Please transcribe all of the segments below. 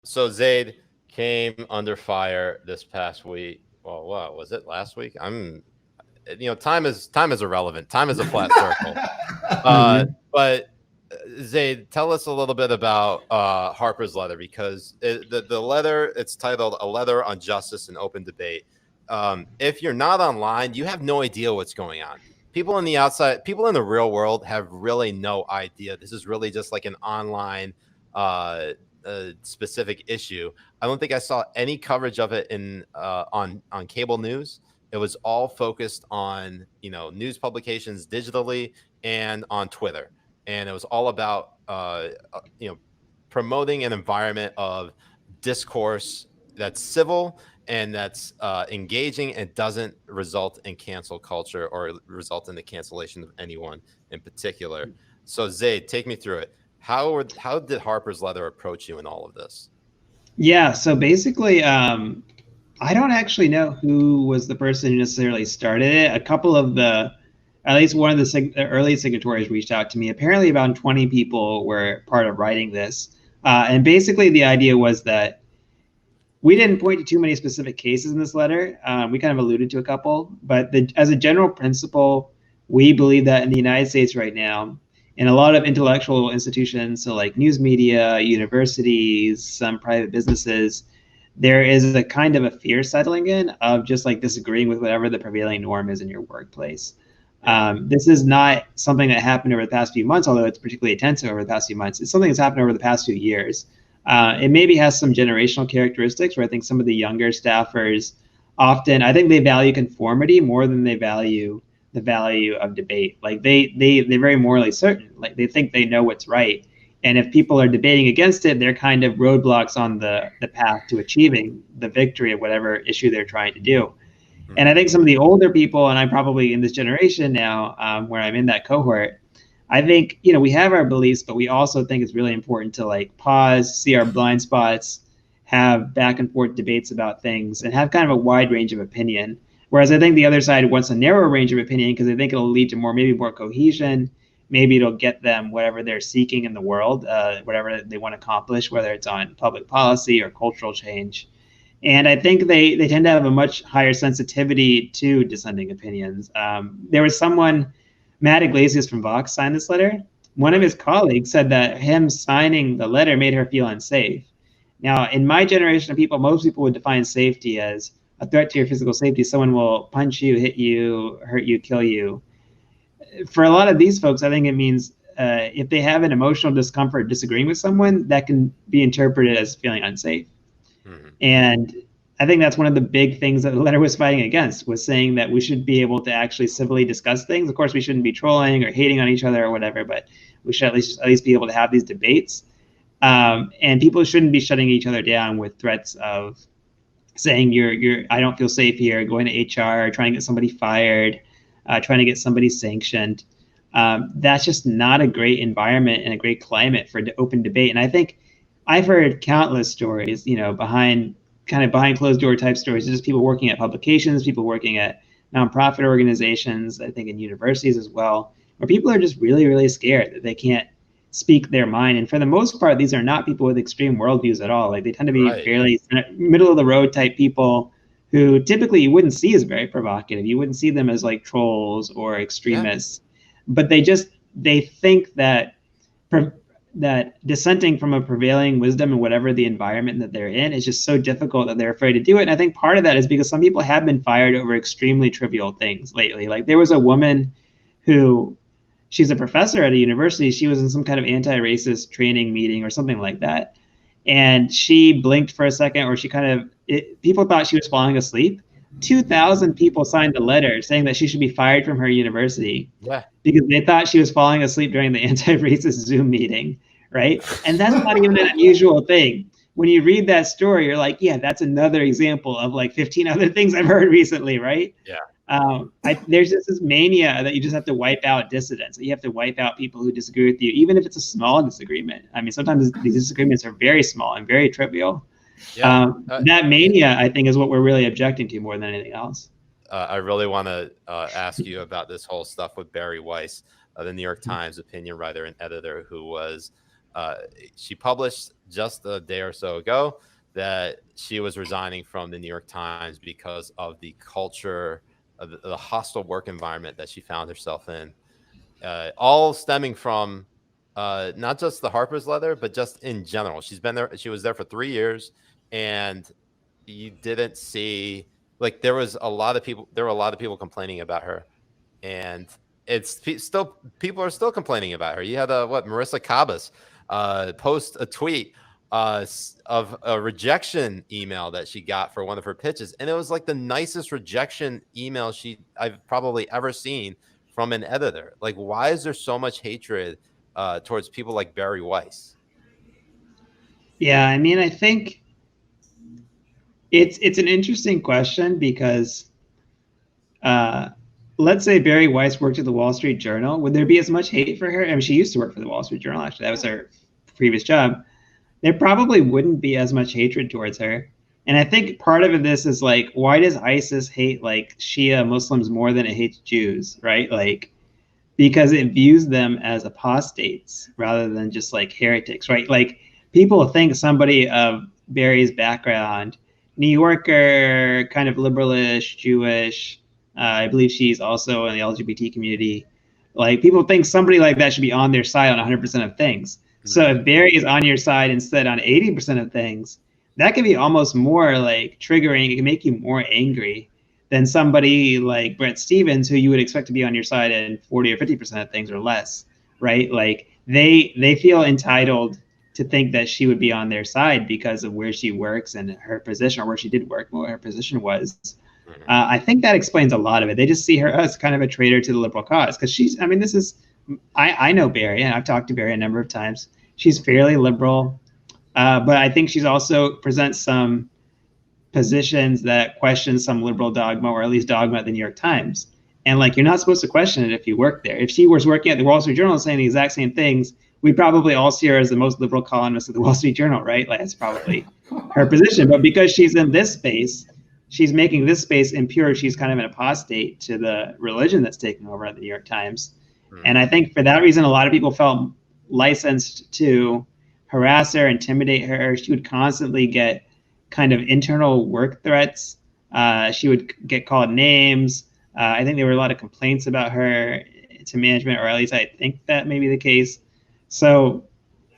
So Zaid came under fire this past week. Well, what was it? Last week? Time is irrelevant. Time is a flat circle. Mhm. But Zaid, tell us a little bit about Harper's letter because the letter, it's titled "A Letter on Justice and Open Debate." If you're not online, you have no idea what's going on. People in the outside, people in the real world have really no idea. This is really just like an online uh, specific issue. I don't think I saw any coverage of it in on cable news. It was all focused on news publications digitally and on Twitter, and it was all about promoting an environment of discourse that's civil and that's engaging and doesn't result in cancel culture or result in the cancellation of anyone in particular. So Zaid, take me through it. How did Harper's letter approach you in all of this? Yeah, so basically, I don't actually know who was the person who necessarily started it. A couple of at least one of the early signatories reached out to me. Apparently, about 20 people were part of writing this. And basically, the idea was that we didn't point to too many specific cases in this letter. We kind of alluded to a couple, but as a general principle, we believe that in the United States right now, in a lot of intellectual institutions, so like news media, universities, some private businesses, there is a kind of a fear settling in of just like disagreeing with whatever the prevailing norm is in your workplace. Yeah. This is not something that happened over the past few months, although it's particularly intense over the past few months. It's something that's happened over the past few years. It maybe has some generational characteristics where I think some of the younger staffers often, I think they value conformity more than they value the value of debate. Like they're very morally certain. Like they think they know what's right. And if people are debating against it, they're kind of roadblocks on the path to achieving the victory of whatever issue they're trying to do. And I Hmm. think some of the older people, and I'm probably in this generation now, where I'm in that cohort, I think we have our beliefs, but we also think it's really important to like pause, see our blind spots, have back and forth debates about things, and have kind of a wide range of opinion. Whereas I think the other side wants a narrow range of opinion because they think it'll lead to maybe more cohesion. Maybe it'll get them whatever they're seeking in the world, whatever they want to accomplish, whether it's on public policy or cultural change. And I think they tend to have a much higher sensitivity to dissenting opinions. There was someone, Matt Iglesias from Vox, signed this letter. One of his Right. colleagues said that him signing the letter made her feel unsafe. Now, in my generation of people, most people would define safety as a threat to your physical safety. Someone will punch you, hit you, hurt you, kill you. For a lot of these folks, I think it means if they have an emotional discomfort disagreeing with someone, that can be interpreted as feeling unsafe. Hmm. And I think that's one of the big things that the letter was fighting against, was saying that we should be able to actually civilly discuss things. Of course, we shouldn't be trolling or hating on each other or whatever, but we should at least be able to have these debates. And people shouldn't be shutting each other down with threats of saying you're I don't feel safe here, going to HR, trying to get somebody fired, trying to get somebody sanctioned. That's just not a great environment and a great climate for open debate. And I think I've heard countless stories, behind closed door type stories, just people working at publications, people working at nonprofit organizations, I think in universities as well, where people are just really, really scared that they can't speak their mind. And for the most part, these are not people with extreme worldviews at all. Like they tend to be Right. fairly middle of the road type people who typically you wouldn't see as very provocative. You wouldn't see them as like trolls or Yeah. extremists, but they think that that dissenting from a prevailing wisdom in whatever the environment that they're in is just so difficult that they're afraid to do it. And I think part of that is because some people have been fired over extremely trivial things lately. Like there was a woman who, she's a professor at a university. She was in some kind of anti-racist training meeting or something like that, and she blinked for a second, or she kind of people thought she was falling asleep. 2,000 people signed a letter saying that she should be fired from her university Yeah. because they thought she was falling asleep during the anti-racist Zoom meeting, right? And that's not even an unusual thing. When you read that story, you're like, yeah, that's another example of like 15 other things I've heard recently, right? Yeah. There's just this mania that you just have to wipe out dissidents. That you have to wipe out people who disagree with you, even if it's a small disagreement. I mean, sometimes these disagreements are very small and very trivial. Yeah. That mania, I think, is what we're really objecting to more than anything else. I really want to ask you about this whole stuff with Barry Weiss, the New York Times opinion writer and editor, who was uh, she published just a day or so ago that she was resigning from the New York Times because of the culture, of the hostile work environment that she found herself in, all stemming from not just the Harper's leather, but just in general. She's been there. She was there for 3 years, and you didn't see, like, there was a lot of people. There were a lot of people complaining about her, and still people are still complaining about her. You had Marissa Kabas post a tweet of a rejection email that she got for one of her pitches, and it was like the nicest rejection email I've probably ever seen from an editor. Like, why is there so much hatred towards people like Barry Weiss? Yeah, I mean, I think it's an interesting question because let's say Barry Weiss worked at the Wall Street Journal. Would there be as much hate for her? I mean, she used to work for the Wall Street Journal, actually. That was her previous job. There probably wouldn't be as much hatred towards her. And I think part of this is like, why does ISIS hate like Shia Muslims more than it hates Jews, right? Like, because it views them as apostates rather than just like heretics, right? Like, people think somebody of Barry's background, New Yorker, kind of liberalish, Jewish, I believe she's also in the LGBT community. Like, people think somebody like that should be on their side on 100% of things. So if Barry is on your side instead on 80% of things, that can be almost more like triggering. It can make you more angry than somebody like Bret Stephens, who you would expect to be on your side in 40 or 50% of things or less, right? Like, they feel entitled to think that she would be on their side because of where she works and her position, or where she did work, what her position was. I think that explains a lot of it. They just see her as kind of a traitor to the liberal cause, because I mean, I know Barry, and I've talked to Barry a number of times. She's fairly liberal, but I think she's also presents some positions that question some liberal dogma, or at least dogma at the New York Times. And like, you're not supposed to question it if you work there. If she was working at the Wall Street Journal saying the exact same things, we'd probably all see her as the most liberal columnist at the Wall Street Journal, right? Like, that's probably her position. But because she's in this space, she's making this space impure. She's kind of an apostate to the religion that's taken over at the New York Times. And I think for that reason, a lot of people felt licensed to harass her, intimidate her. She would constantly get kind of internal work threats. She would get called names. I think there were a lot of complaints about her to management, or at least I think that may be the case. So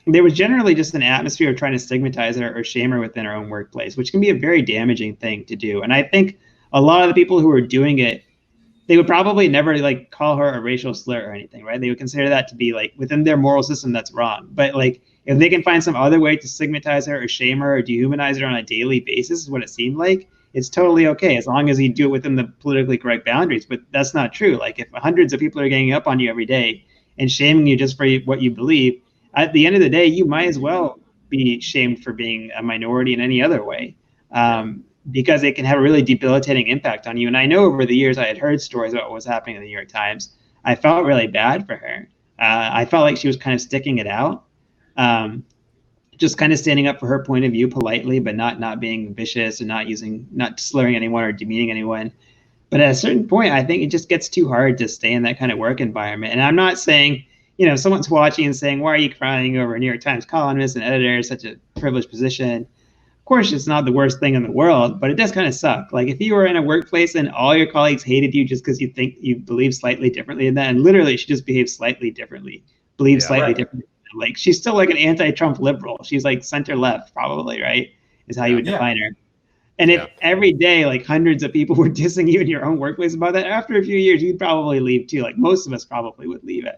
there was generally just an atmosphere of trying to stigmatize her or shame her within her own workplace, which can be a very damaging thing to do. And I think a lot of the people who were doing it, they would probably never like call her a racial slur or anything, right? They would consider that to be like within their moral system, that's wrong. But like, if they can find some other way to stigmatize her or shame her or dehumanize her on a daily basis, is what it seemed like, it's totally okay, as long as you do it within the politically correct boundaries. But that's not true. Like, if hundreds of people are ganging up on you every day and shaming you just for what you believe, at the end of the day, you might as well be shamed for being a minority in any other way, because it can have a really debilitating impact on you. And I know over the years I had heard stories about what was happening in the New York Times. I felt really bad for her. I felt like she was kind of sticking it out, just kind of standing up for her point of view politely, but not being vicious and not slurring anyone or demeaning anyone. But at a certain point, I think it just gets too hard to stay in that kind of work environment. And I'm not saying, you know, someone's watching and saying, why are you crying over a New York Times columnist and editor, such a privileged position? Of course, it's not the worst thing in the world, but it does kind of suck. Like, if you were in a workplace and all your colleagues hated you just because you think you believe slightly differently than that, and literally she just behaves slightly differently, differently. Like, she's still like an anti-Trump liberal. She's like center left, probably, right? Is how you would define her. And if every day, like, hundreds of people were dissing you in your own workplace about that, after a few years, you'd probably leave too. Like, most of us probably would leave it.